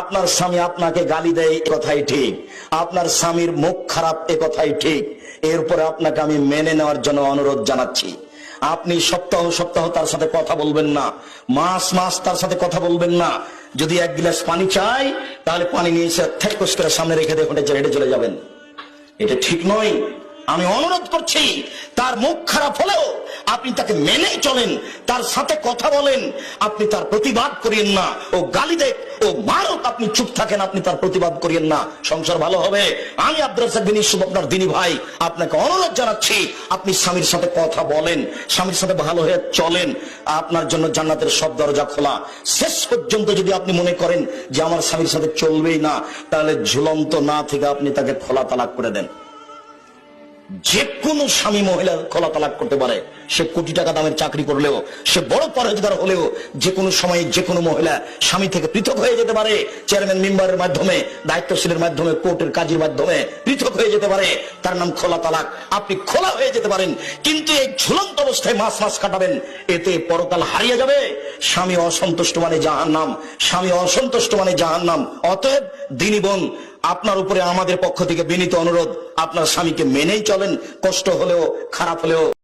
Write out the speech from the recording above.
আপনার স্বামী আপনাকে গালি দেয়, এ কথাই ঠিক। আপনার স্বামীর মুখ খারাপ, এ কথাই ঠিক। এরপরে আপনাকে আমি মেনে নেওয়ার জন্য অনুরোধ জানাচ্ছি। আপনি সপ্তাহ সপ্তাহ তার সাথে কথা বলবেন না, মাস মাস তার সাথে কথা বলবেন না। যদি এক গ্লাস পানি চাই, তাহলে পানি নিয়ে এসে ঠেকস করে সামনে রেখে দিয়ে হেঁটে চলে যাবেন। এটা ঠিক নয়। আমি অনুরোধ করছি, তার মুখ খারাপ হলেও আপনি তাকে মেনেই চলেন, তার সাথে কথা বলেন। আপনি তার প্রতিবাদ করিয়েন না। ও গালি দেখ, ও মারুক, আপনি চুপ থাকেন, আপনি তার প্রতিবাদ করিয়েন না। সংসার ভালো হবে। আমি আব্দুর রাজ্জাক বিন ইউসুফ, আপনার দিনী ভাই, আপনাকে অনুরোধ জানাচ্ছি, আপনি স্বামীর সাথে কথা বলেন, স্বামীর সাথে ভালো হয়ে চলেন। আপনার জন্য জান্নাতের সব দরজা খোলা। শেষ পর্যন্ত যদি আপনি মনে করেন যে আমার স্বামীর সাথে চলবেই না, তাহলে ঝুলন্ত না থেকে আপনি তাকে খোলা তালাক করে দেন। যে কোনো স্বামী মহিলা খোলা তালাক করতে পারে। সে কোটি টাকা দামের চাকরি করলেও, সে বড় পরহেজগার হলেও, যে কোনো সময়ে যে কোনো মহিলা স্বামী থেকে পৃথক হয়ে যেতে পারে। চেয়ারম্যান মেম্বারের মাধ্যমে, দায়িত্বশীলের মাধ্যমে, কোর্টের কাজের মাধ্যমে পৃথক হয়ে যেতে পারে। তার নাম খোলা তালাক। আপনি খোলা হয়ে যেতে পারেন, কিন্তু এই ঝুলন্ত অবস্থায় মাস মাস কাটাবেন, এতে পরকাল হারিয়ে যাবে। স্বামী অসন্তুষ্ট মানে জাহান্নাম, স্বামী অসন্তুষ্ট মানে জাহান্নাম। অতএব দিনী বোন, আপনার উপরে আমাদের পক্ষ থেকে বিনীত অনুরোধ, আপনার স্বামীকে মেনেই চলেন, কষ্ট হলেও, খারাপ হলেও।